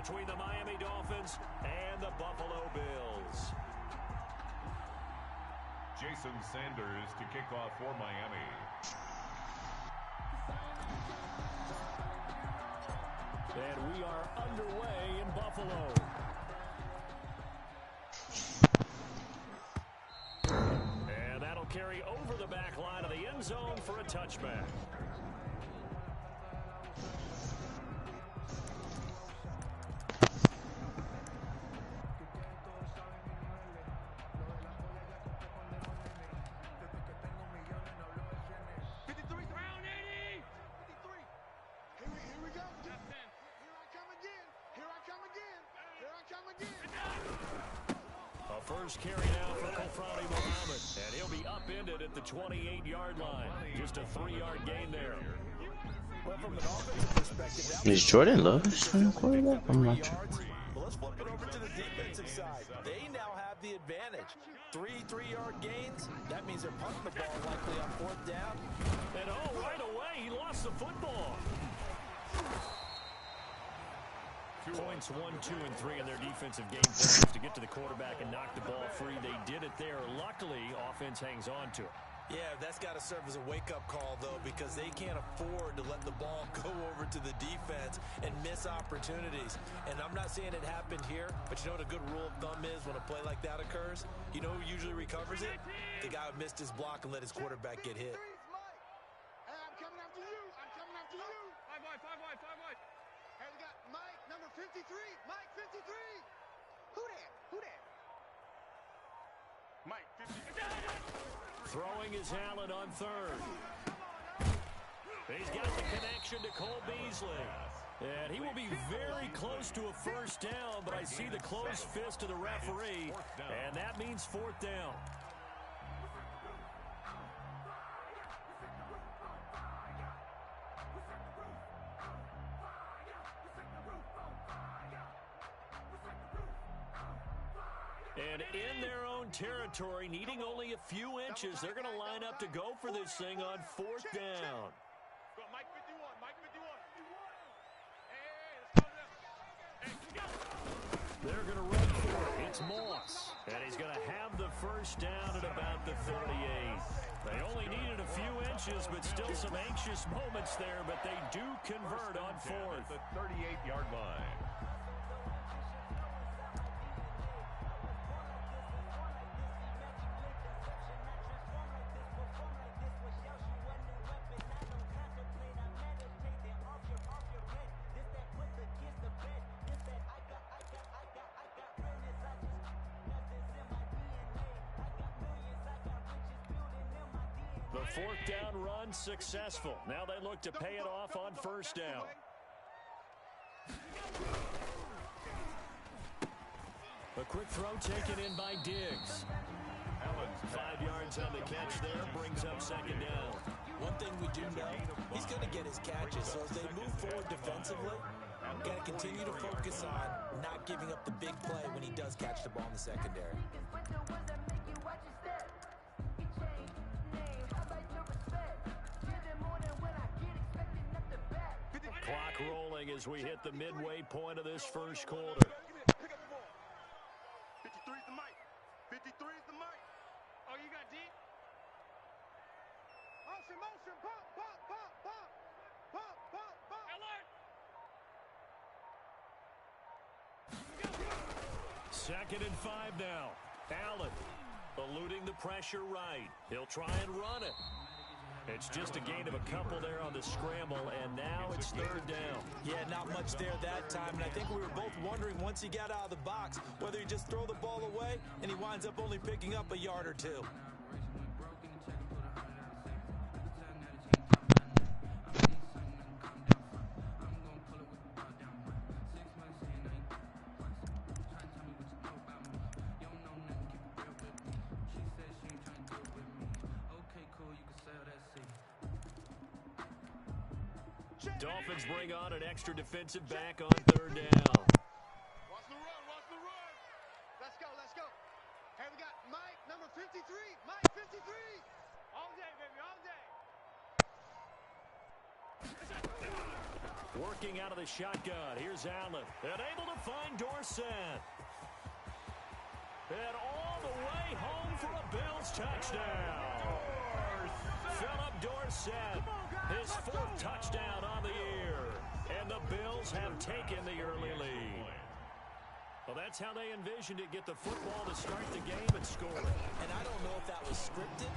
between the Miami Dolphins and the Buffalo Bills. Jason Sanders to kick off for Miami. And we are underway in Buffalo. And that'll carry over the back line of the end zone for a touchback. First carry now for Muhammad, and he'll be upended at the 28-yard line. Just a 3-yard gain there. Well, from an offensive perspective, Is Jordan Love starting quarterback? I'm not sure. Well, let's flip it over to the defensive side. They now have the advantage. 3-3-yard gains. That means they're punting the ball likely on 4th down. And right away, he lost the football. Points 1, 2, and 3 in their defensive game plans to get to the quarterback and knock the ball free. They did it there. Luckily, offense hangs on to it. Yeah, that's got to serve as a wake-up call, though, because they can't afford to let the ball go over to the defense and miss opportunities. And I'm not saying it happened here, but you know what a good rule of thumb is when a play like that occurs? You know who usually recovers it? The guy who missed his block and let his quarterback get hit. Hey, I'm coming after you. I'm coming after you. 5 wide, 5 wide, 5 wide. Hey, we got Mike, number 53. Mike, 53. Who that? Who that? Mike, 53. Throwing is Allen on 3rd. He's got the connection to Cole Beasley. And he will be very close to a first down, but I see the closed fist of the referee, and that means 4th down. And in their own territory, needing only a few inches, they're going to line up to go for this thing on 4th down. Mike 51, Mike 51. They're going to run for it. It's Moss. And he's going to have the first down at about the 38. They only needed a few inches, but still some anxious moments there, but they do convert on 4th. At the 38-yard line. The 4th down run successful. Now they look to pay it off on 1st down. A quick throw taken in by Diggs. 5 yards on the catch there, brings up 2nd down. One thing we do know, he's going to get his catches. So as they move forward defensively, got to continue to focus on not giving up the big play when he does catch the ball in the secondary. Clock rolling as we hit the midway point of this first quarter. 53 is the mic. 53 is the mic. Oh, you got deep? Motion, motion, pump, pump, pump, pump. Pump, pump, pump. 2nd and 5 now. Allen eluding the pressure right. He'll try and run it. It's just a gain of a couple there on the scramble, and now it's 3rd down. Yeah, not much there that time, and I think we were both wondering once he got out of the box whether he just throw the ball away, and he winds up only picking up a yard or 2. Dolphins bring on an extra defensive back on 3rd down. Watch the run, watch the run. Let's go, let's go. Hey, we got Mike, number 53. Mike, 53. All day, baby, all day. Working out of the shotgun. Here's Allen. And able to find Dorsett. And all the way home for a Bills touchdown. Philip Dorsett, his 4th touchdown on the year. And the Bills have taken the early lead. Well, that's how they envisioned it. Get the football to start the game and score. And I don't know if that was scripted.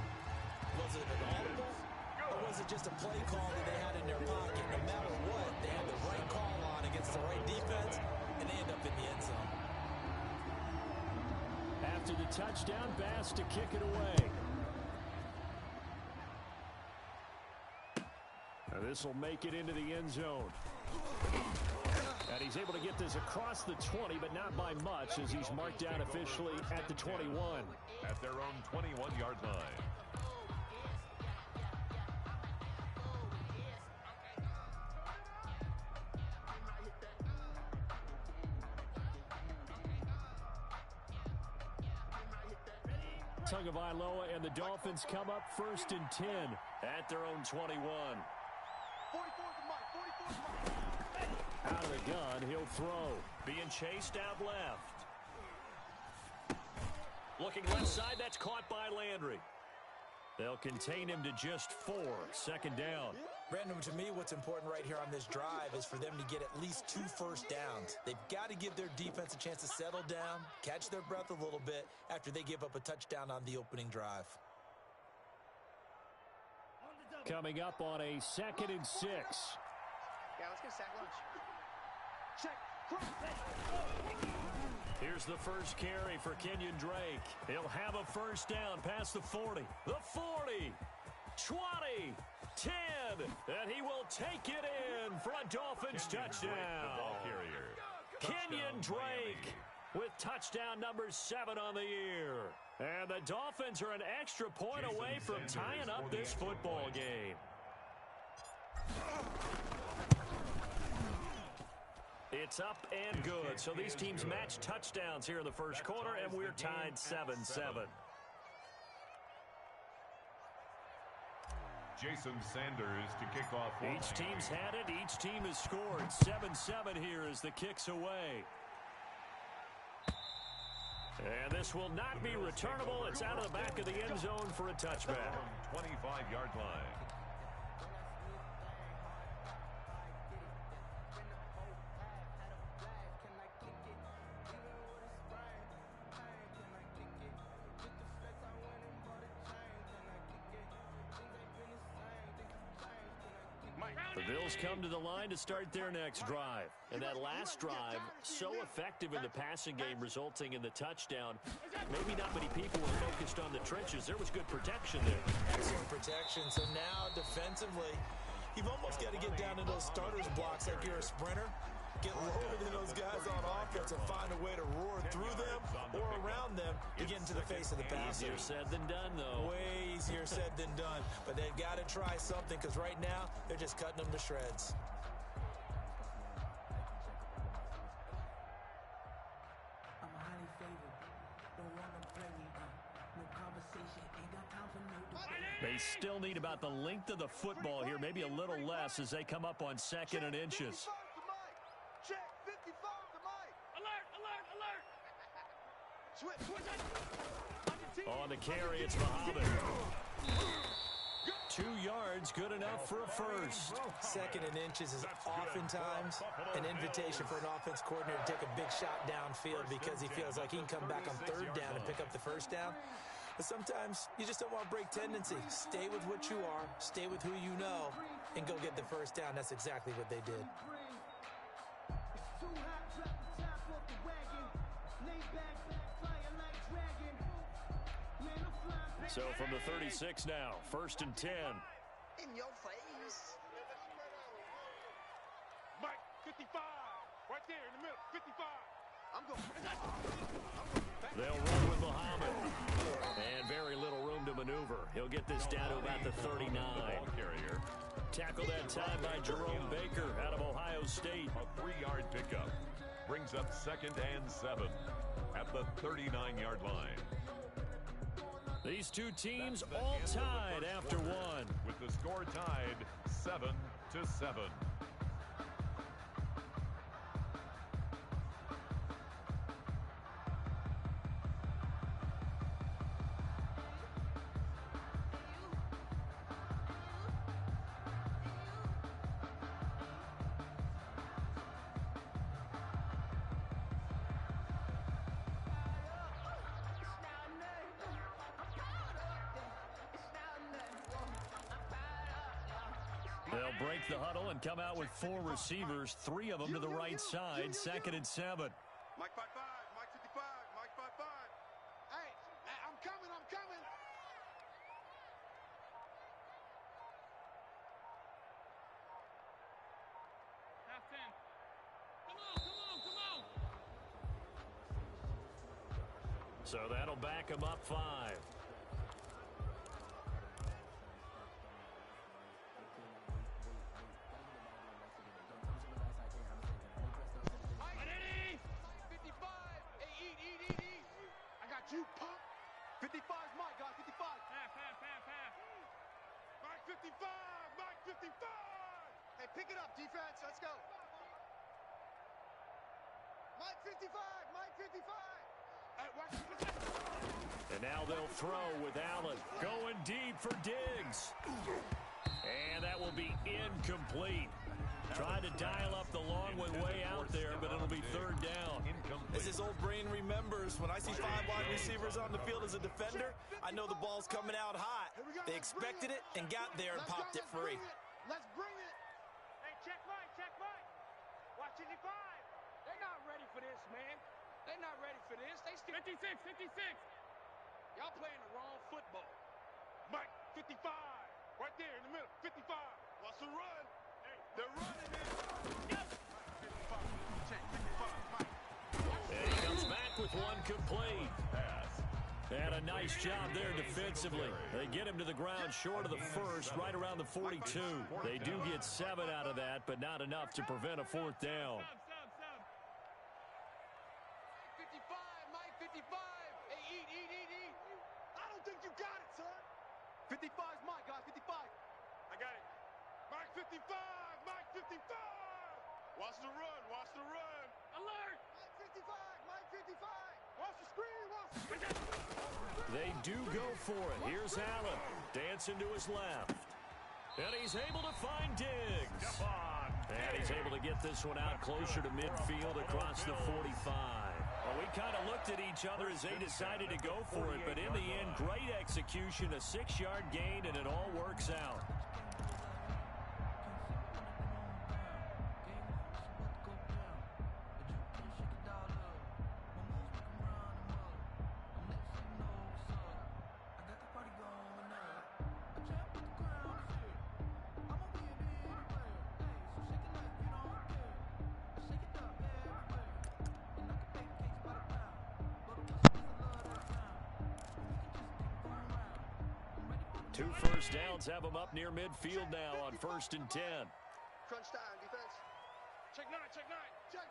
Was it an audible? Or was it just a play call that they had in their pocket? No matter what, they had the right call on against the right defense, and they end up in the end zone. After the touchdown, Bass to kick it away. Now this will make it into the end zone. And he's able to get this across the 20, but not by much, as he's marked down officially at the 21. At their own 21-yard line. Tagovailoa and the Dolphins come up 1st and 10 at their own 21. 44's the mic. 44's the mic. Out of the gun, he'll throw. Being chased out left. Looking left side, that's caught by Landry. They'll contain him to just 4. 2nd down. Brandon, to me, what's important right here on this drive is for them to get at least 2 first downs. They've got to give their defense a chance to settle down, catch their breath a little bit after they give up a touchdown on the opening drive. Coming up on a 2nd and 6. Yeah, let's get a sack lunch. Check. Here's the first carry for Kenyon Drake. He'll have a first down past the 40. The 40. 20. 10. And he will take it in for a Dolphins touchdown. Kenyon Drake with touchdown number 7 on the year. And the Dolphins are an extra point away from tying up this football game. It's up and good. So these teams match touchdowns here in the first quarter, and we're tied 7-7. Jason Sanders to kick off. Each team's had it. Each team has scored. 7-7 here as the kick's away. And this will not be returnable. It's out of the back of the end zone for a touchback. 25-yard line. The Bills come to the line to start their next drive. And that last drive, so effective in the passing game, resulting in the touchdown. Maybe not many people were focused on the trenches. There was good protection there. Excellent protection. So now, defensively, you've almost got to get down to those starters blocks like you're a sprinter. Get lower than those guys on offense and find a way to roar through them or around them to get into the face of the passer. Easier said than done, though. Way easier said than done. But they've got to try something because right now they're just cutting them to shreds. They still need about the length of the football here, maybe a little less as they come up on 2nd and inches. Check. 55 the mic. Alert, alert, alert. On the carry, it's Muhammad. 2 yards, good enough for a first. 2nd and inches is oftentimes an invitation for an offense coordinator to take a big shot downfield because he feels like he can come back on 3rd down and pick up the first down. But sometimes you just don't want to break tendency. Stay with what you are, stay with who you know, and go get the first down. That's exactly what they did. So from the 36 now, 1st and 10. In your face. Mike, 55. Right there in the middle, 55. I'm going. They'll run with Muhammad. And very little room to maneuver. He'll get this down to about the 39. Carrier. Tackled that time by Jerome Baker out of Ohio State. A 3-yard pickup. Brings up 2nd and 7 at the 39-yard line. These two teams all tied after one. With the score tied 7-7. to 7. They'll break the huddle and come out with 4 receivers, 3 of them to the right side, 2nd and 7. Mike 5-5, Mike 55, Mike 5-5. Hey, I'm coming, I'm coming. Half 10. Come on, come on, come on. So that'll back them up 5. You punk. 55's Mike, guys. 55. Half. Mike 55, Mike 55. Hey, pick it up, defense. Let's go. Mike 55, Mike 55. Hey, watch. And now they'll throw with Allen. Going deep for Diggs. And that will be incomplete. Tried to dial up the long one way out there, but it'll be 3rd down. As his old brain remembers, when I see 5 wide receivers on the field as a defender, I know the ball's coming out hot. They expected it and got there and popped it free. Let's bring it. Hey, check Mike. Watch 55. They're not ready for this, man. They're not ready for this. They still 56. Y'all playing the wrong football. Mike 55. Right there in the middle. 55. Watch the run. They're running it. Yes. 55. Check 55. Mike. And he comes back with one complete. And a nice job there defensively. They get him to the ground short of the first, right around the 42. They do get 7 out of that, but not enough to prevent a 4th down. 55, Mike 55. Hey, eat. I don't think you got it, son. 55's Mike, guys. 55. I got it. Mike 55. Mike 55. Watch the run. Alert. Mike 55. Watch the screen. They do go for it. Here's Allen. Dancing to his left. And he's able to find Diggs. And he's able to get this one out closer to midfield across the 45. Well, we kind of looked at each other as they decided to go for it, but in the end, great execution, a 6-yard gain, and it all works out. Two first downs have them up near midfield now on 1st and 10. Crunch time, defense. Check 9. Check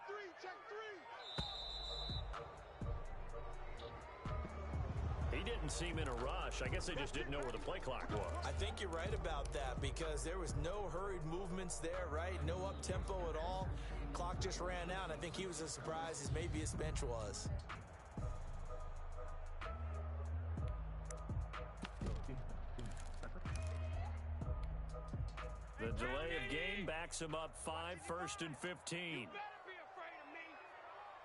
3. He didn't seem in a rush. I guess they just didn't know where the play clock was. I think you're right about that because there was no hurried movements there, right? No up-tempo at all. Clock just ran out. I think he was as surprised as maybe his bench was. The delay of game backs him up 5, 1st and 15. You better be afraid of me.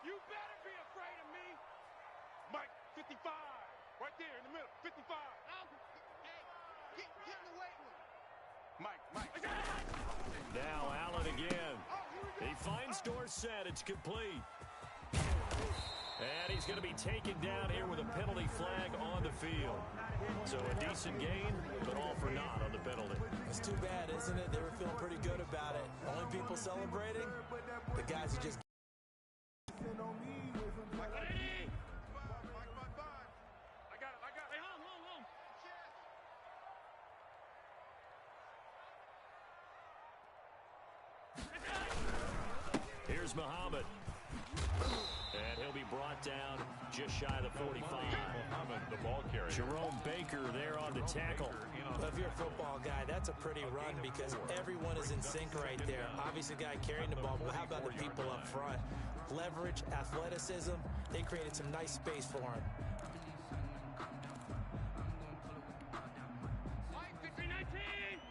You better be afraid of me. Mike 55. Right there in the middle. 55. Hey, get in the weight room. Mike. Now Allen again. He finds Dorsett. It's complete. And he's going to be taken down here with a penalty flag on the field. So a decent gain, but all for naught on the penalty. It's too bad, isn't it? They were feeling pretty good about it. Only people celebrating, the guys who just... Muhammad. And he'll be brought down just shy of the 45. Muhammad, the ball carrier. Jerome Baker there on the tackle. Well, if you're a football guy, that's a pretty run because everyone is in sync right there. Obviously, the guy carrying the ball, but how about the people up front? Leverage, athleticism, they created some nice space for him. Mike, 15-19. Hey,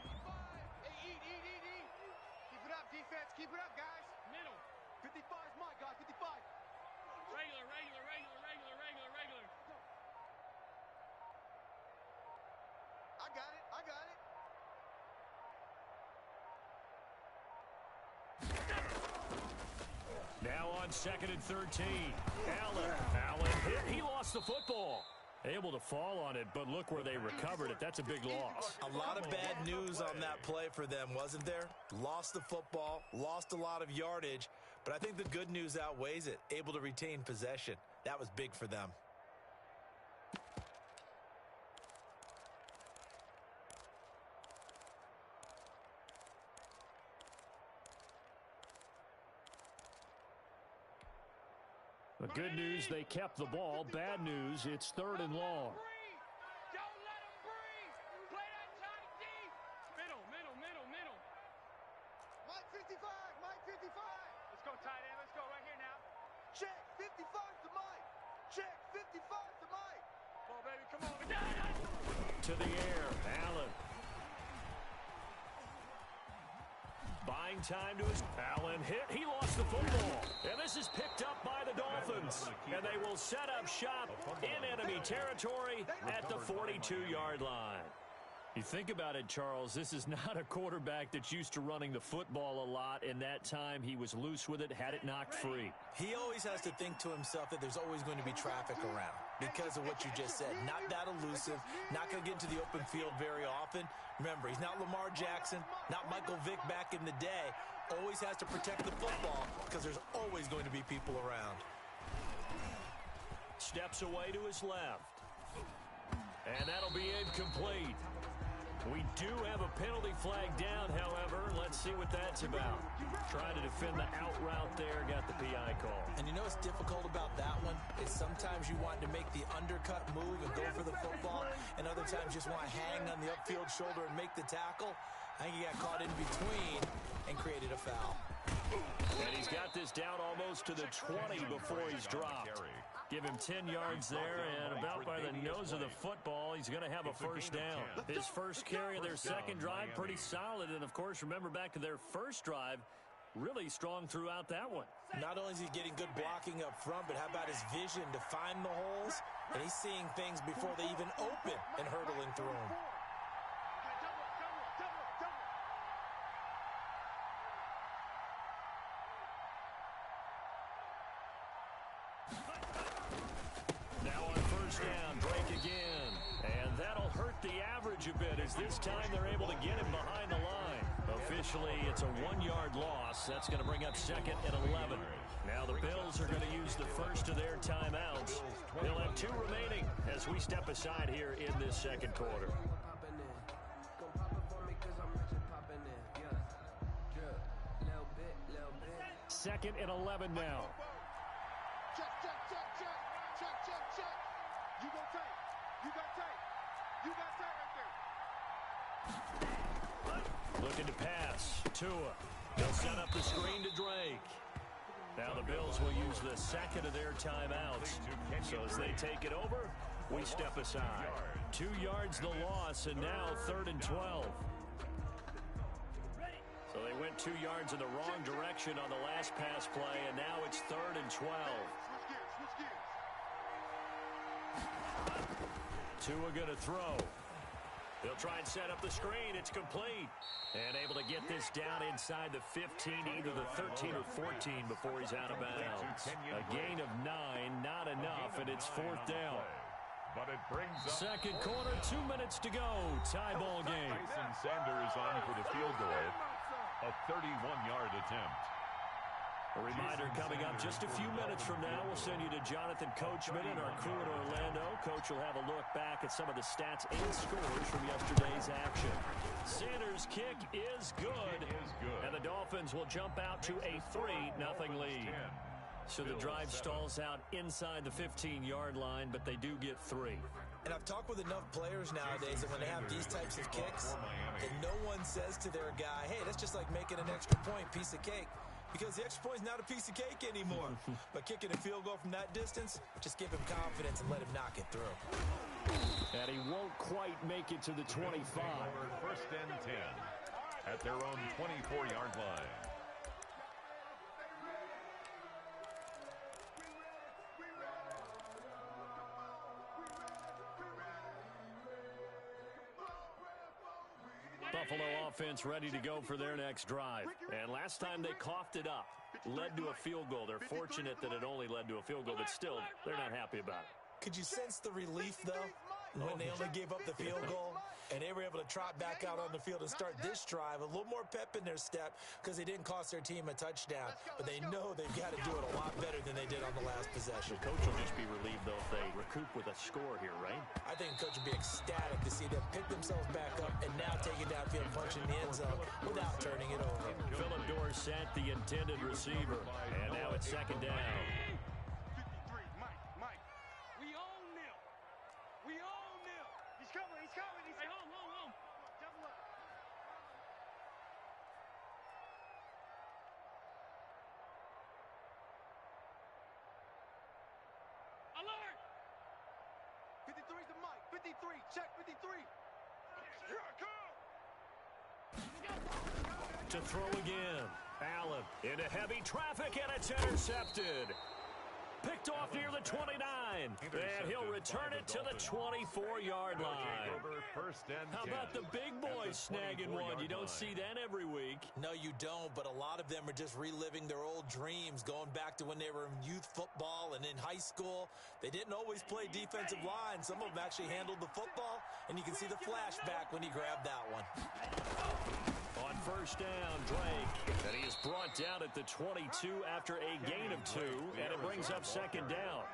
eat. Keep it up, defense. Keep it up, guys. Middle. 55 is Mike, guys. 55. Regular. I got it. Now on 2nd and 13. Allen hit. He lost the football. Able to fall on it, but look where they recovered it. That's a big loss. A lot of bad news on that play for them, wasn't there? Lost the football, lost a lot of yardage, but I think the good news outweighs it. Able to retain possession. That was big for them. The good news, they kept the ball. Bad news, it's 3rd and long. Don't let him breathe. Play that tight deep. Middle. Mike 55. Let's go tight end. Let's go right here now. Check 55 to Mike. Check 55 to Mike. Come on, baby. Come on. To the air, Allen. Buying time to his... Allen hit. He lost the football. And this is picked up by the Dolphins. And they will set up shop in enemy territory at the 42-yard line. You think about it, Charles, this is not a quarterback that's used to running the football a lot. In that time, he was loose with it, had it knocked free. He always has to think to himself that there's always going to be traffic around because of what you just said. Not that elusive, not going to get into the open field very often. Remember, he's not Lamar Jackson, not Michael Vick back in the day. Always has to protect the football because there's always going to be people around. Steps away to his left. And that'll be incomplete. We do have a penalty flag down, however. Let's see what that's about. Trying to defend the out route there, got the PI call. And you know what's difficult about that one is sometimes you want to make the undercut move and go for the football, and other times just want to hang on the upfield shoulder and make the tackle. I think he got caught in between and created a foul. And he's got this down almost to the 20 before he's dropped. Give him 10 yards there, and about by the nose of the football, he's going to have a first down. His first carry of their second drive, pretty solid. And, of course, remember back to their first drive, really strong throughout that one. Not only is he getting good blocking up front, but how about his vision to find the holes? And he's seeing things before they even open and hurdling through them. Now on first down, Drake again. And that'll hurt the average a bit as this time they're able to get him behind the line. Officially, it's a 1-yard loss. That's going to bring up 2nd and 11. Now the Bills are going to use the first of their timeouts. They'll have 2 remaining as we step aside here in this second quarter. 2nd and 11 now. Check. You go tight. You got tight. You got tight right there. Looking to pass. Tua. They'll set up the screen to Drake. Now the Bills will use the second of their timeouts. So as they take it over, we step aside. 2 yards the loss, and now 3rd and 12. So they went 2 yards in the wrong direction on the last pass play, and now it's 3rd and 12. Tua going to throw. They'll try and set up the screen. It's complete. And able to get this down inside the 15, either the 13 or 14 before he's out of bounds. A gain of 9, not enough, and it's 4th down. But it brings up Second quarter, 2 minutes to go. Tie ball game. Tyson Sanders on for the field goal. A 31-yard attempt. A reminder coming up just a few minutes from now, we'll send you to Jonathan Coachman and our crew in Orlando. Coach will have a look back at some of the stats and scores from yesterday's action. Sanders' kick is good, and the Dolphins will jump out to a 3-0 lead. So the drive stalls out inside the 15-yard line, but they do get 3. And I've talked with enough players nowadays that when they have these types of kicks, and no one says to their guy, hey, that's just like making an extra point, piece of cake. Because the extra point is not a piece of cake anymore. But kicking a field goal from that distance, just give him confidence and let him knock it through. And he won't quite make it to the 25. First and 10 at their own 24-yard line. Buffalo offense ready to go for their next drive. And last time they coughed it up, led to a field goal. They're fortunate that it only led to a field goal, but still, they're not happy about it. Could you sense the relief, though, when they only gave up the field goal and they were able to trot back out on the field and start this drive, a little more pep in their step because they didn't cost their team a touchdown, but they know they've got to do it a lot better than they did on the last possession. The coach will just be relieved, though, if they recoup with a score here, right? I think the coach will be ecstatic to see them pick themselves back up and now take it downfield, punching the end zone without turning it over. Philip Dorsett, the intended receiver, and now it's second down. 53, Mike. We own them. We own them. He's coming. Hey, home. Double up. Alert! 53's the Mike. 53. Check 53. Here I come. To throw again. Allen into heavy traffic, and it's intercepted. Picked off near the 29, and he'll return it to the 24-yard line. How about the big boys snagging one? You don't see that every week. No, you don't, but a lot of them are just reliving their old dreams, going back to when they were in youth football and in high school. They didn't always play defensive line. Some of them actually handled the football, and you can see the flashback when he grabbed that one. On first down, Drake, and he is brought down at the 22 after a gain of 2, and it brings up second down.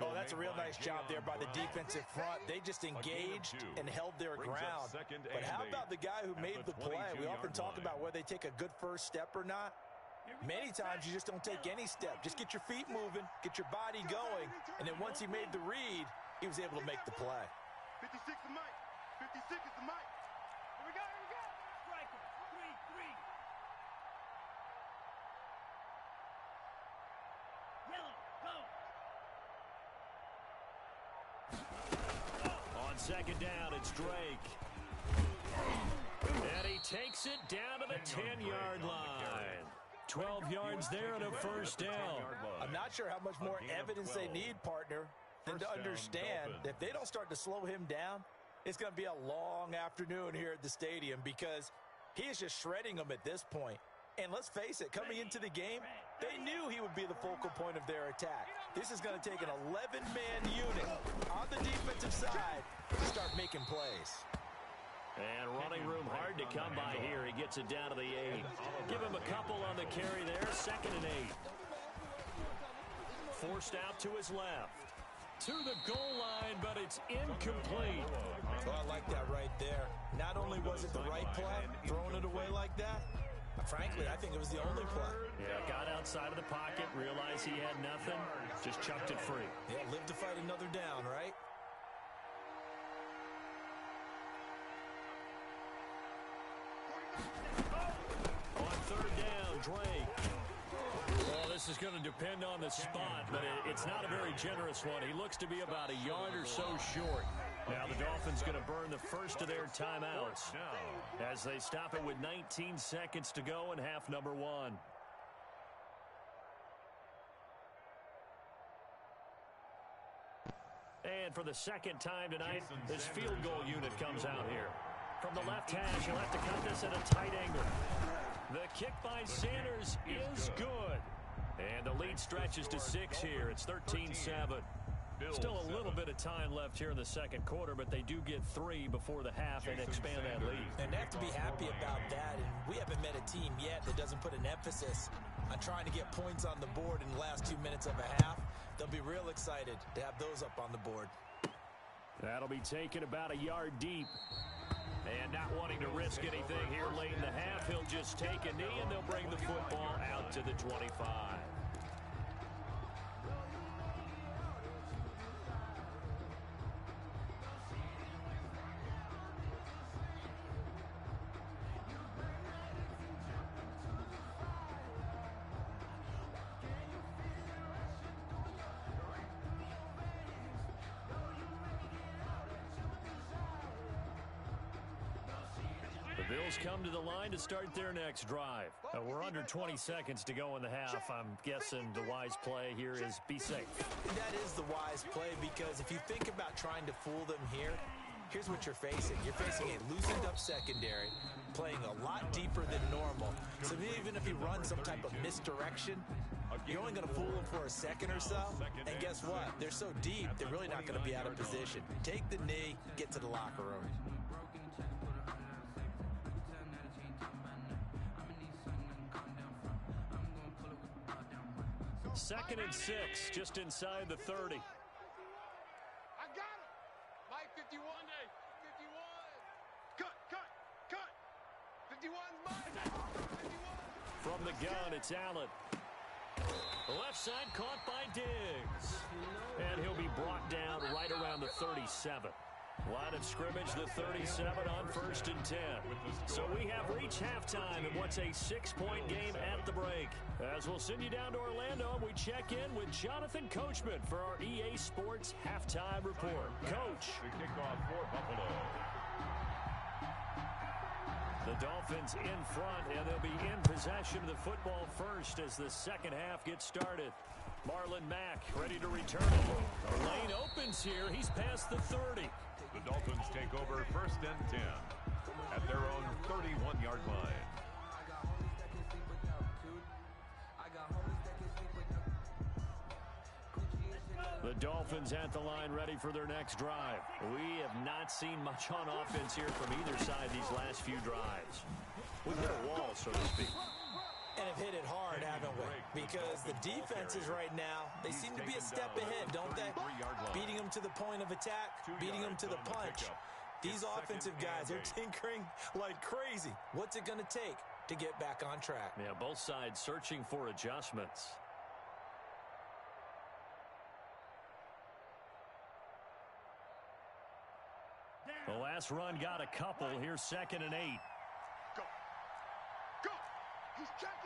Oh, that's a real nice job there by the defensive front. They just engaged and held their ground. But how about the guy who made the play? We often talk about whether they take a good first step or not. Many times you just don't take any step. Just get your feet moving, get your body going, and then once he made the read, he was able to make the play. 56 the Mike. 56 is the Mike. Here we go. Strike him. 3. Yellow, go. On second down, it's Drake. And he takes it down to the 10-yard line. 12 yards there and a first down. I'm not sure how much more evidence they need, partner, than to understand that if they don't start to slow him down, it's going to be a long afternoon here at the stadium because he is just shredding them at this point. And let's face it, coming into the game, they knew he would be the focal point of their attack. This is going to take an 11-man unit on the defensive side to start making plays. And running room hard to come by here. He gets it down to the 8. Give him a couple on the carry there. Second and 8. Forced out to his left. To the goal line, but it's incomplete. Well, I like that right there. Not only was it the right play, throwing it away like that, frankly, I think it was the only play. Yeah, got outside of the pocket, realized he had nothing, just chucked it free. Yeah, live to fight another down, right? On third down, Drake. Well, this is going to depend on the spot, but it's not a very generous one. He looks to be about a yard or so short. Now the Dolphins going to burn the first of their timeouts as they stop it with 19 seconds to go in half number 1. And for the second time tonight, this field goal unit comes out here. From the left hash, he'll have to cut this at a tight angle. The kick by Sanders is good. And the lead stretches to 6 here. It's 13-7. Still a little bit of time left here in the second quarter, but they do get 3 before the half and expand that lead. And they have to be happy about that. And we haven't met a team yet that doesn't put an emphasis on trying to get points on the board in the last 2 minutes of a half. They'll be real excited to have those up on the board. That'll be taken about a yard deep. And not wanting to risk anything here late in the half, he'll just take a knee, and they'll bring the football out to the 25. The Bills come to the line to start their next drive. We're under 20 seconds to go in the half. I'm guessing the wise play here is be safe. That is the wise play, because if you think about trying to fool them here, here's what you're facing. You're facing a loosened up secondary, playing a lot deeper than normal. So even if you run some type of misdirection, you're only going to fool them for a second or so. And guess what? They're so deep, they're really not going to be out of position. Take the knee, get to the locker room. Second and 6, just inside the 30. I got him. Mike, 51. 51. Cut. 51's mine. 51. From the gun, it's Allen. The left side caught by Diggs. And he'll be brought down right around the 37. Line of scrimmage, the 37 on 1st and 10. So we have reached halftime in what's a 6-point game at the break. As we'll send you down to Orlando, we check in with Jonathan Coachman for our EA Sports Halftime Report. Coach. The kickoff for Buffalo. The Dolphins in front, and they'll be in possession of the football first as the second half gets started. Marlon Mack ready to return it. The lane opens here. He's past the 30. The Dolphins take over 1st and 10 at their own 31-yard line. The Dolphins at the line ready for their next drive. We have not seen much on offense here from either side these last few drives. We've hit a wall, so to speak. And have hit it hard, haven't we? Because the defenses right now, they seem to be a step ahead, don't they? Beating them to the point of attack, beating them to the punch. These offensive guys, they're tinkering like crazy. What's it going to take to get back on track? Yeah, both sides searching for adjustments. The last run got a couple. Here's 2nd and 8. Go. He's checking.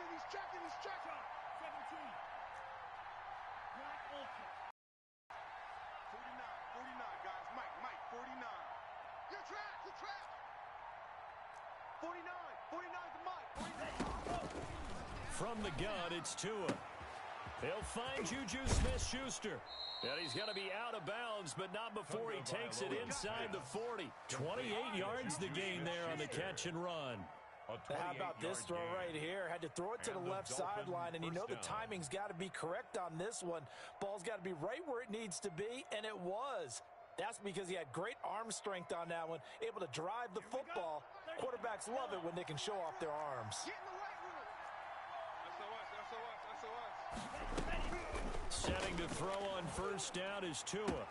17. Black Ultra. 49, guys. Mike, 49. You're trapped. 49 to Mike. 49. From the gun, it's Tua. He'll find Juju Smith-Schuster. And he's going to be out of bounds, but not before he takes it inside the 40. 28 yards the gain there on the catch and run. How about this throw right here? Had to throw it to the left sideline, and you know the timing's got to be correct on this one. Ball's got to be right where it needs to be, and it was. That's because he had great arm strength on that one, able to drive the football. Quarterbacks love it when they can show off their arms. Get in the weight room. Setting to throw on 1st down is Tua.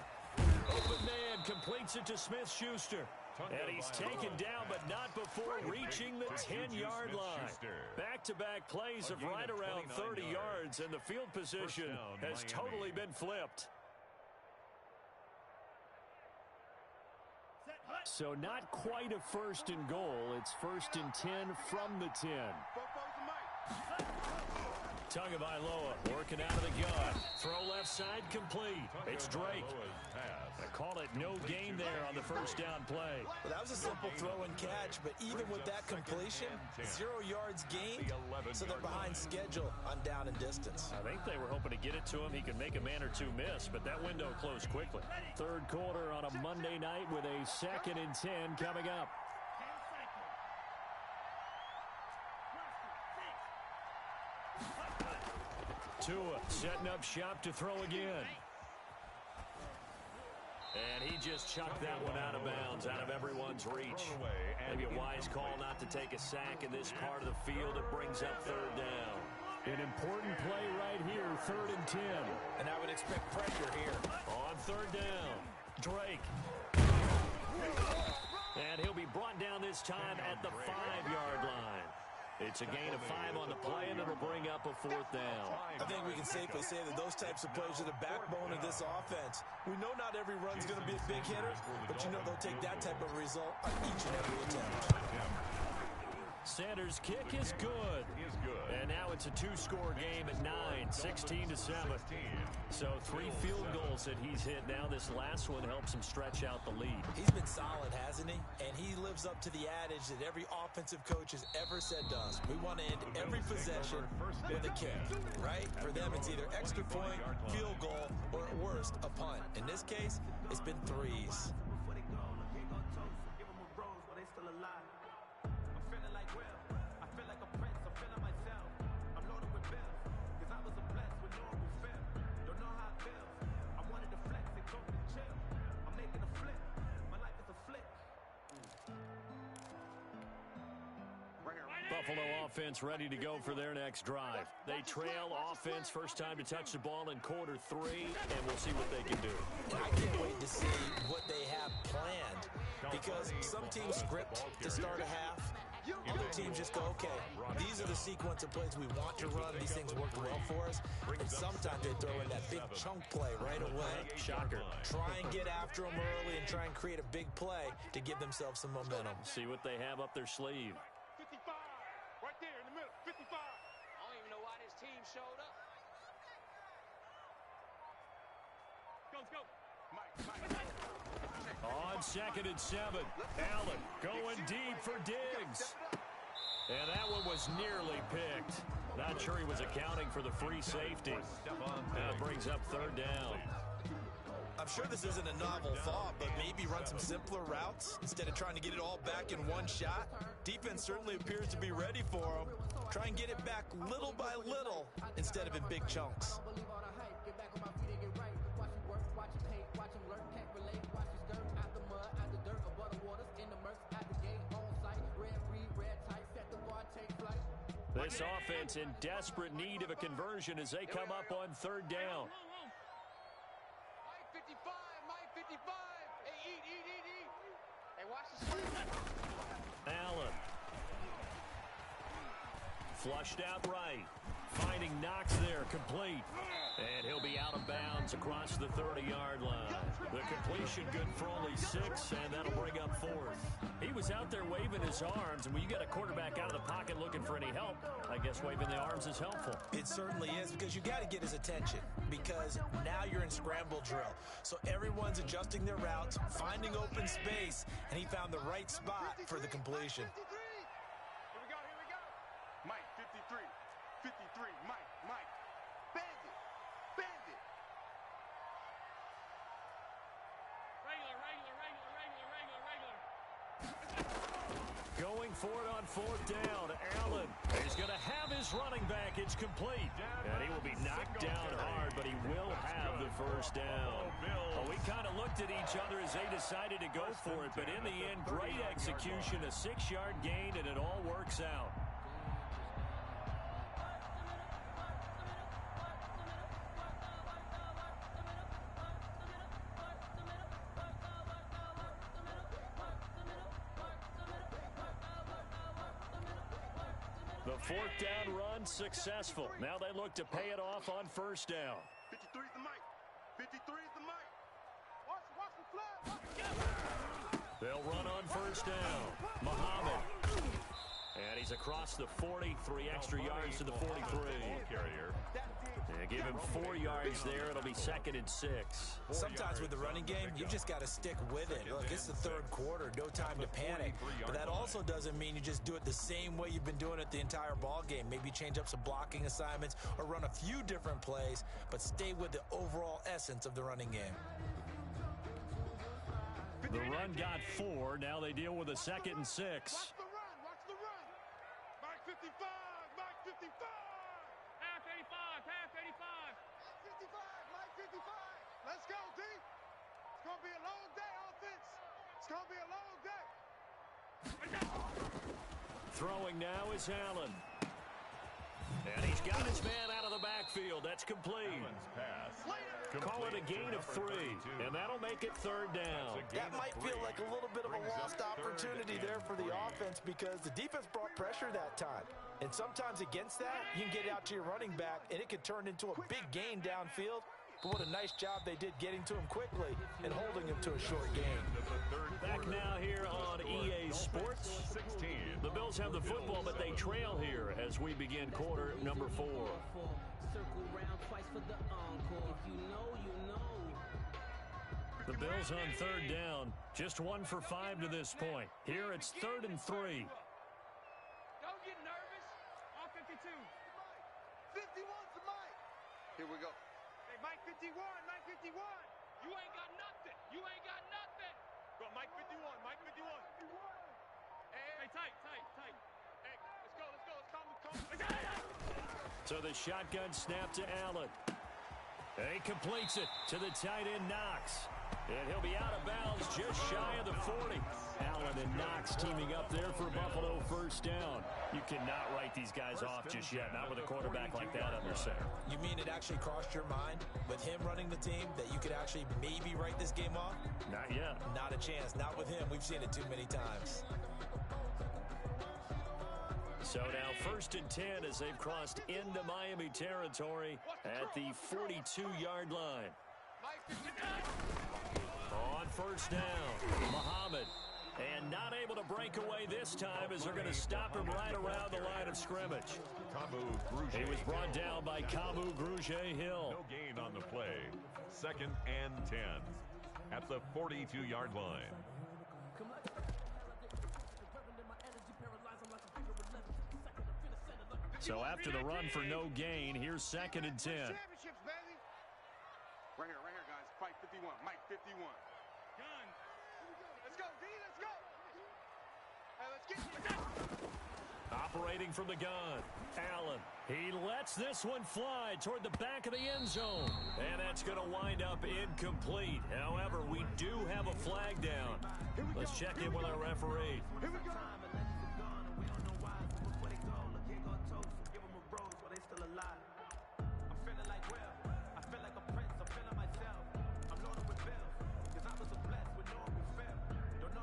Open man completes it to Smith-Schuster. And he's taken down, but not before reaching the 10-yard line. Back-to-back plays of right around 30 yards, and the field position has totally been flipped. So not quite a 1st and goal. It's 1st and 10 from the 10. Tagovailoa working out of the gun. Throw left side complete. It's Drake. I call it no gain there on the 1st down play. Well, that was a simple throw and catch, but even with that completion, 0 yards gained, so they're behind schedule on down and distance. I think they were hoping to get it to him. He could make a man or two miss, but that window closed quickly. 3rd quarter on a Monday night with a 2nd and 10 coming up. Tua setting up shop to throw again. And he just chucked that one out of bounds, out of everyone's reach. Maybe a wise call not to take a sack in this part of the field. It brings up 3rd down. An important play right here, 3rd and 10. And I would expect pressure here. On 3rd down, Drake. And he'll be brought down this time at the 5-yard line. It's a gain of 5 on the play, and it'll bring up a 4th down. I think we can safely say that those types of plays are the backbone of this offense. We know not every run's going to be a big hitter, but you know they'll take that type of result on each and every attempt. Sanders' kick is good. And now it's a 2-score game at 9, 16-7. So 3 field goals that he's hit now. This last one helps him stretch out the lead. He's been solid, hasn't he? And he lives up to the adage that every offensive coach has ever said to us. We want to end every possession with a kick, right? For them, it's either extra point, field goal, or at worst, a punt. In this case, it's been 3s. Buffalo offense ready to go for their next drive. They trail offense, first time to touch the ball in quarter 3, and we'll see what they can do. And I can't wait to see what they have planned, because some teams script to start a half. Other teams just go, okay, these are the sequence of plays we want to run. These things work well for us. And sometimes they throw in that big chunk play right away. Shocker. Try and get after them early and try and create a big play to give themselves some momentum. See what they have up their sleeve. 55, right there in the middle, 55. I don't even know why this team showed up. Let's go. Mike. On 2nd and 7, Allen going deep for Diggs. And that one was nearly picked. Not sure he was accounting for the free safety. That brings up 3rd down. I'm sure this isn't a novel thought, but maybe run some simpler routes instead of trying to get it all back in one shot. Defense certainly appears to be ready for them. Try and get it back little by little instead of in big chunks. This offense in desperate need of a conversion as they come up on 3rd down. Mike 55, Mike 55. Hey, eat. Hey, watch the sleep. Allen. Flushed out right. Finding Knox there, complete. And he'll be out of bounds across the 30-yard line. The completion good for only 6, and that'll bring up 4th. He was out there waving his arms, and when you got a quarterback out of the pocket looking for any help, I guess waving the arms is helpful. It certainly is, because you got to get his attention, because now you're in scramble drill. So everyone's adjusting their routes, finding open space, and he found the right spot for the completion. Here we go. Mike 53, Mike. Bandit. Regular. Going for it on 4th down. Allen is going to have his running back. It's complete. And he will be knocked down hard, but he will have the 1st down. Well, we kind of looked at each other as they decided to go for it, but in the end, great execution, a 6-yard gain, and it all works out. The 4th down run successful. Now they look to pay it off on 1st down. 53 is the Mike. 53 is the Mike. Watch the flag. They'll run on 1st down. Muhammad. And he's across the 40, 3 extra yards to the 43. Give him 4 yards there. It'll be 2nd and 6. Sometimes with the running game, you just got to stick with it. Look, it's the 3rd quarter, no time to panic. But that also doesn't mean you just do it the same way you've been doing it the entire ball game. Maybe change up some blocking assignments or run a few different plays, but stay with the overall essence of the running game. The run got 4. Now they deal with a 2nd and 6. Watch the run. Mike 55, Mike 55. Half 85. 55, Mike 55. Let's go, D. It's going to be a long day, offense. It's going to be a long day. Throwing now is Allen. And he's got his man out of the backfield. That's complete. Call it a gain of 3, and that'll make it 3rd down. That might feel like a little bit of a lost opportunity there for the offense because the defense brought pressure that time. And sometimes against that, you can get it out to your running back, and it could turn into a big gain downfield. But what a nice job they did getting to him quickly and holding him to a short gain. Back now here on EA Sports. The Bills have the football, but they trail here as we begin quarter number 4. The Bills on 3rd down, just 1 for 5 to this point. Here it's 3rd and 3. Don't get nervous. All 52. 51's the Mike. Here we go. Hey, Mike 51, Mike 51. You ain't got nothing. You ain't got nothing. Go, Mike 51, Mike 51. Hey, tight. Hey, let's go. Let's calm. So the shotgun snap to Allen. And he completes it to the tight end Knox. And he'll be out of bounds just shy of the 40. Allen and Knox teaming up there for Buffalo 1st down. You cannot write these guys off just yet, not with a quarterback like that under center. You mean it actually crossed your mind with him running the team that you could actually maybe write this game off? Not yet. Not a chance. Not with him. We've seen it too many times. So now 1st and 10 as they've crossed into Miami territory at the 42-yard line. On 1st down, Muhammad. And not able to break away this time as they're going to stop him right around the line of scrimmage. He was brought down by Kamu Grugier-Hill. No gain on the play. 2nd and 10 at the 42-yard line. So after the run for no gain, here's 2nd and 10. Championships, baby. Right here, guys. Fight 51, Mike 51. Gun. Let's go, D, let's go. Hey, let's get you. Operating from the gun, Allen. He lets this one fly toward the back of the end zone. And that's going to wind up incomplete. However, we do have a flag down. Let's check in with our referee. Here we go.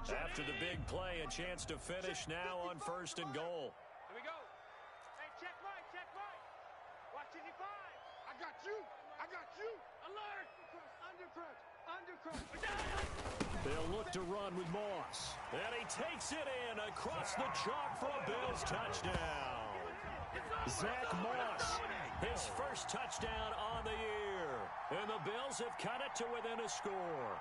After the big play, a chance to finish now on 1st and goal. Here we go. Hey, check Mike. Watch 85. I got you. Alert. Undercrunch. They'll look to run with Moss. And he takes it in across the chalk for a Bills touchdown. Zach Moss, his 1st touchdown on the year. And the Bills have cut it to within a score.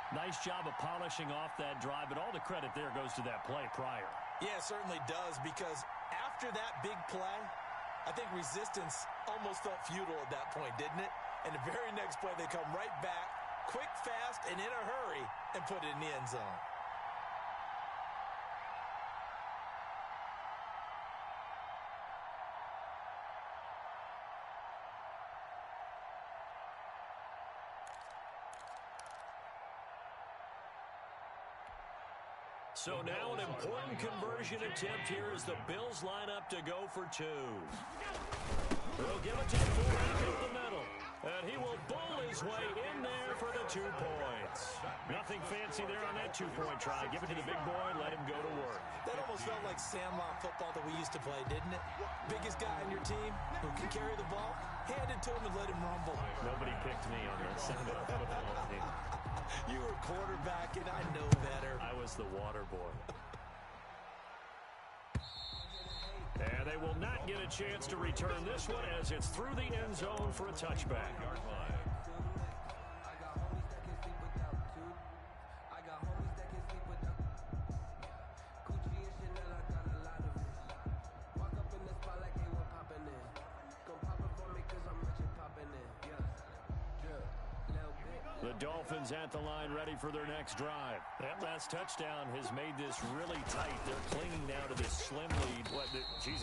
Nice job of polishing off that drive, but all the credit there goes to that play prior. Yeah, it certainly does, because after that big play, I think resistance almost felt futile at that point, didn't it? And the very next play, they come right back, quick, fast, and in a hurry, and put it in the end zone. So now an important conversion attempt here as the Bills line up to go for 2. They'll give it to the fullback up the middle. And he will bowl his way in there for the 2 points. Nothing fancy there on that 2-point try. Give it to the big boy, let him go to work. That almost felt like sandlot football that we used to play, didn't it? Biggest guy on your team who can carry the ball, hand it to him and let him rumble. Nobody picked me on the sandlot football team. You were quarterback, and I know better. I was the water boy. And they will not get a chance to return this one as it's through the end zone for a touchback. The Dolphins at the line ready for their next drive. That last touchdown has made this really tight. They're clinging now to this slim lead.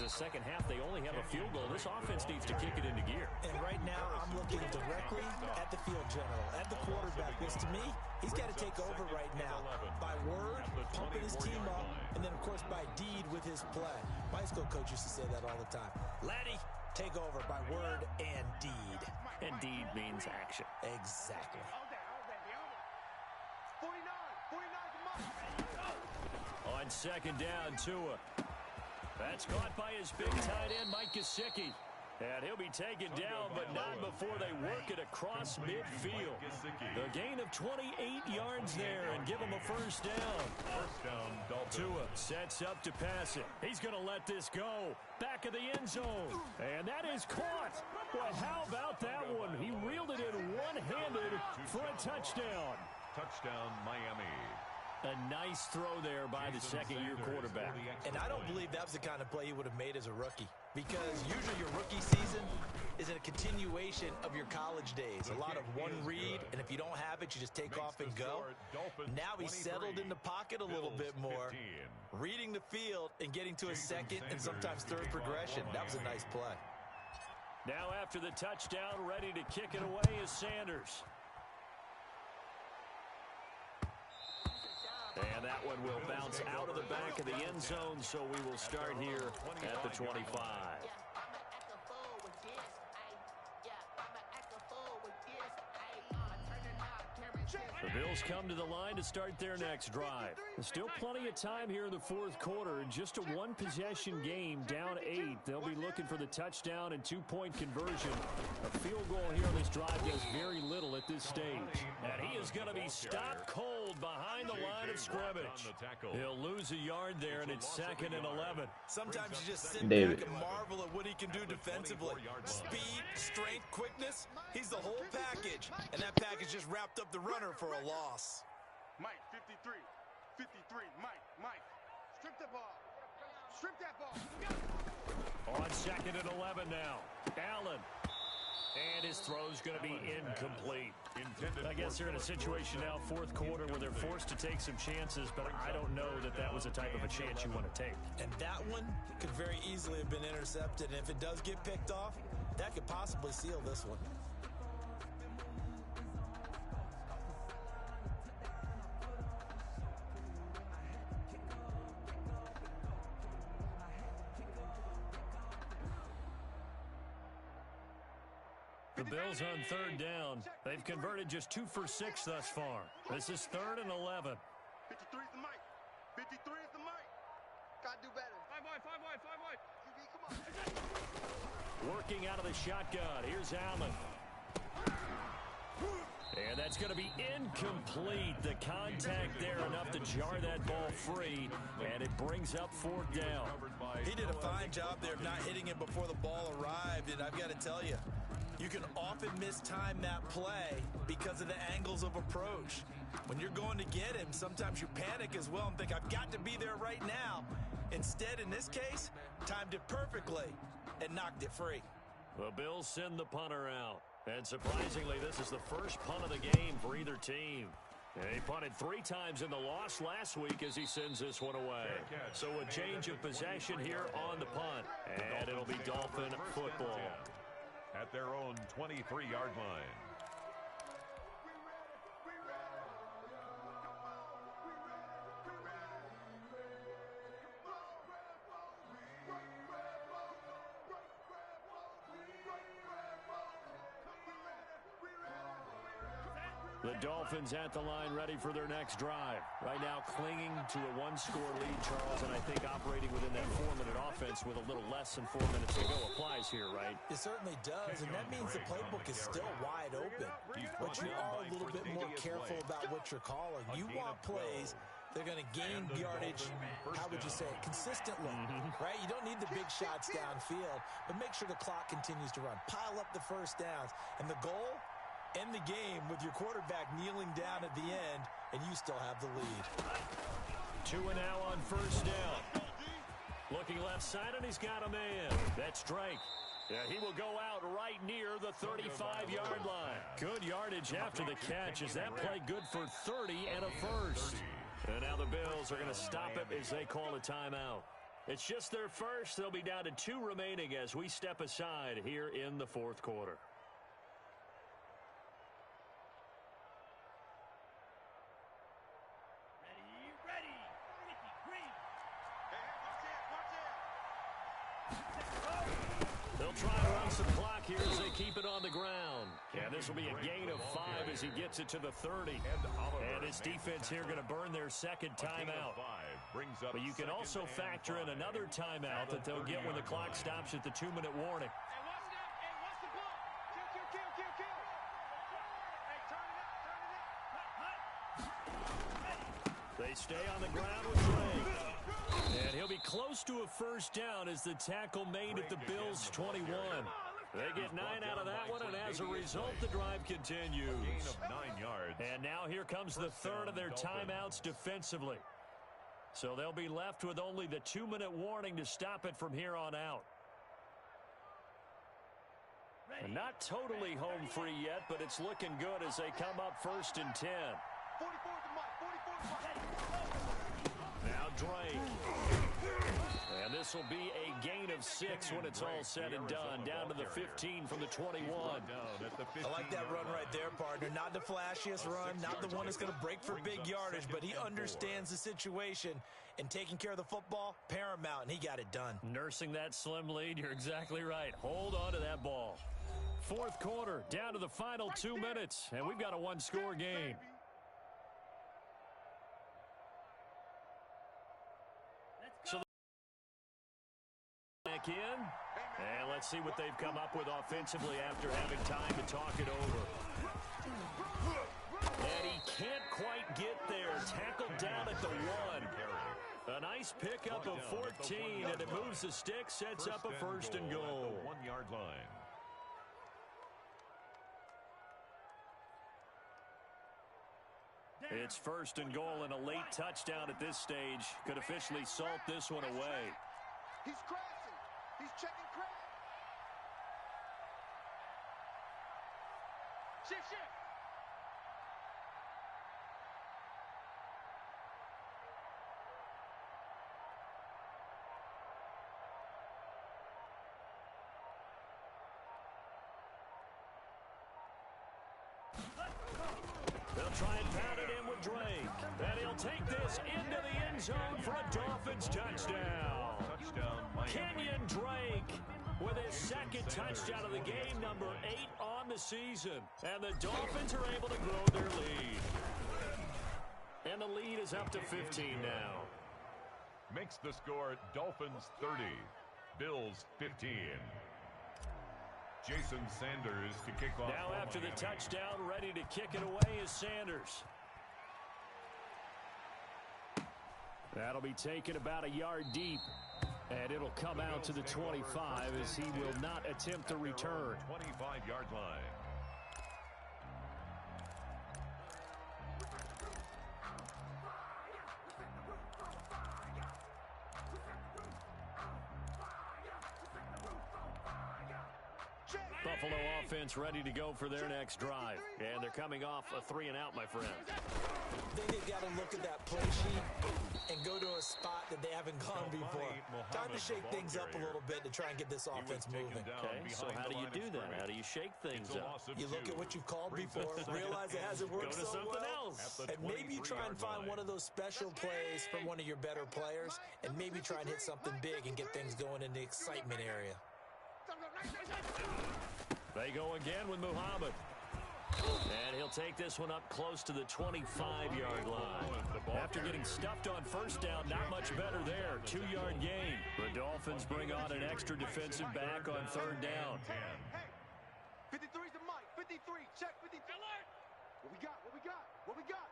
Second half, they only have a field goal. This offense needs to kick it into gear. And right now, I'm looking directly at the field general, at the quarterback. Because to me, he's got to take over right now. By word, pumping his team up, and then, of course, by deed with his play. My high school coach used to say that all the time. Laddie, take over by word and deed. And deed means action. Exactly. 49 On second down, Tua. That's caught by his big tight end, Mike Gesicki. And he'll be taken down, but not before they work it across midfield. The gain of 28 yards there and give him a first down. Tua sets up to pass it. He's going to let this go. Back of the end zone. And that is caught. Well, how about that one? He reeled it in one-handed for a touchdown. Touchdown, Miami. A nice throw there by the second-year quarterback. And I don't believe that was the kind of play he would have made as a rookie. Because usually your rookie season is a continuation of your college days. A lot of one read, and if you don't have it, you just take off and go. Now he's settled in the pocket a little bit more, reading the field and getting to a second and sometimes third progression. That was a nice play. Now after the touchdown, ready to kick it away is Sanders. And that one will bounce out of the back of the end zone, so we will start here at the 25. The Bills come to the line to start their next drive. There's still plenty of time here in the fourth quarter. Just a one-possession game, down 8. They'll be looking for the touchdown and two-point conversion. A field goal here on this drive does very little at this stage. And he is going to be stopped cold behind the line of scrimmage. He'll lose a yard there, and it's 2nd and 11. Sometimes you just sit back and marvel at what he can do defensively. Speed, strength, quickness, he's the whole package. And that package just wrapped up the runner for a loss. Mike, 53. 53. Mike. Strip the ball. Strip that ball. On 2nd and 11 now. Allen. And his throw's going to be incomplete. I guess they're in a situation now, fourth quarter, where they're forced to take some chances, but I don't know that that was the type of a chance you want to take. And that one could very easily have been intercepted. And if it does get picked off, that could possibly seal this one. The Bills on third down. They've converted just 2 for 6 thus far. This is 3rd and 11. 53 is the Mike. 53 is the Mike. Gotta do better. 5 wide. QB, come on. Working out of the shotgun. Here's Allen. And that's going to be incomplete. The contact there enough to jar that ball free, and it brings up 4th down. He did a fine job there of not hitting it before the ball arrived, and I've got to tell you, you can often mistime that play because of the angles of approach. When you're going to get him, sometimes you panic as well and think, I've got to be there right now. Instead, in this case, timed it perfectly and knocked it free. The Bills send the punter out. And surprisingly, this is the first punt of the game for either team. He punted 3 times in the loss last week as he sends this one away. So a change of possession here on the punt. And it'll be Dolphin football. At their own 23-yard line. The Dolphins at the line ready for their next drive. Right now clinging to a 1-score lead, Charles, and I think operating within that 4-minute offense with a little less than 4 minutes to go applies here, right? It certainly does, and that means the playbook is still wide open. But you are a little bit more careful about what you're calling. You want plays that are going to gain yardage, how would you say it, consistently, right? You don't need the big shots downfield, but make sure the clock continues to run. Pile up the first downs, and the goal, end the game with your quarterback kneeling down at the end, and you still have the lead. Tua now on first down. Looking left side, and he's got a man. That's Drake. Yeah, he will go out right near the 35-yard line. Good yardage after the catch. Is that play good for 30 and a first? And now the Bills are going to stop it as they call a timeout. It's just their first. They'll be down to 2 remaining as we step aside here in the fourth quarter. They'll try to run some clock here as they keep it on the ground. And this will be a gain of 5 as he gets it to the 30. And his defense here going to burn their second timeout. But you can also factor in another timeout that they'll get when the clock stops at the 2-minute warning. They stay on the ground with Drake. And he'll be close to a first down as the tackle made at the Bills' 21. They get 9 out of that one, and as a result, the drive continues. Gain of 9 yards. And now here comes the third of their timeouts defensively. So they'll be left with only the 2-minute warning to stop it from here on out. And not totally home free yet, but it's looking good as they come up 1st and 10. Now Drake. And this will be a gain of 6 when it's all said and done. Down to the 15 from the 21. I like that run right there, partner. Not the flashiest run, not the one that's going to break for big yardage, but he understands the situation, and taking care of the football, paramount, and he got it done. Nursing that slim lead, you're exactly right. Hold on to that ball. Fourth quarter, down to the final 2 minutes, and we've got a 1-score game. So back in, and let's see what they've come up with offensively after having time to talk it over. And he can't quite get there. Tackled down at the 1. A nice pickup of 14, and it moves the stick, sets up a 1st and goal. 1-yard line. It's 1st and goal, and a late touchdown at this stage could officially salt this one away. He's crashing. He's checking crash. Shift. They'll try and pound it in with Drake. And he'll take this into the end zone for a Dolphins touchdown. Kenyon Drake with his second touchdown of the game, number 8 on the season. And the Dolphins are able to grow their lead. And the lead is up to 15 now. Makes the score Dolphins 30, Bills 15. Jason Sanders to kick off. Now after the touchdown, ready to kick it away is Sanders. That'll be taken about a yard deep. And it'll come out to the 25 as he will not attempt to return. 25-yard line. Buffalo offense ready to go for their next drive. And they're coming off a 3-and-out, my friend. I think they've got to look at that play sheet and go to a spot that they haven't gone before. Time to shake things up a little bit to try and get this offense moving. Okay, so how do you do that? How do you shake things up? You look at what you've called before, realize it hasn't worked Go to so something well, else. and maybe you try and find one of those special plays from one of your better players, and maybe try and hit something big and get things going in the excitement area. They go again with Muhammad. And he'll take this one up close to the 25-yard line. After getting stuffed on first down, not much better there. 2-yard gain. The Dolphins bring on an extra defensive back on third down. Hey, 53's the mic. 53. Check 53. What we got? What we got? What we got?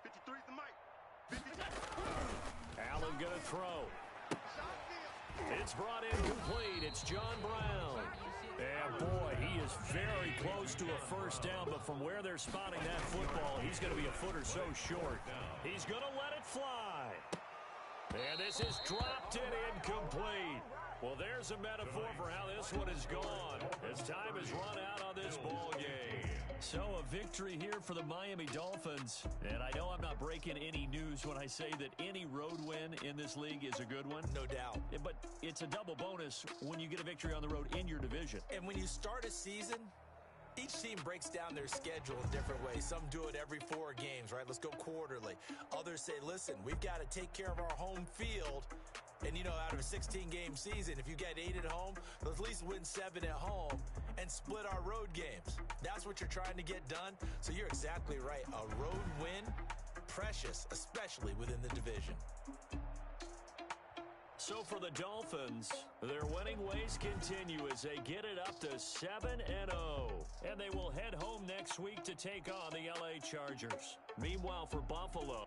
53's the mic. 53. Allen gonna throw. It's brought in complete. It's John Brown. And boy, he is very close to a first down, but from where they're spotting that football, he's going to be a foot or so short. He's going to let it fly. And this is dropped in incomplete. Well, there's a metaphor for how this one is gone as time has run out on this ball game. So a victory here for the Miami Dolphins. And I know I'm not breaking any news when I say that any road win in this league is a good one. No doubt. But it's a double bonus when you get a victory on the road in your division. And when you start a season, each team breaks down their schedule in different ways. Some do it every 4 games, right? Let's go quarterly. Others say, listen, we've got to take care of our home field. And, you know, out of a 16-game season, if you get 8 at home, let's at least win 7 at home and split our road games. That's what you're trying to get done. So you're exactly right. A road win, precious, especially within the division. So for the Dolphins, their winning ways continue as they get it up to 7-0. And they will head home next week to take on the LA Chargers. Meanwhile, for Buffalo,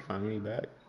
Find me back.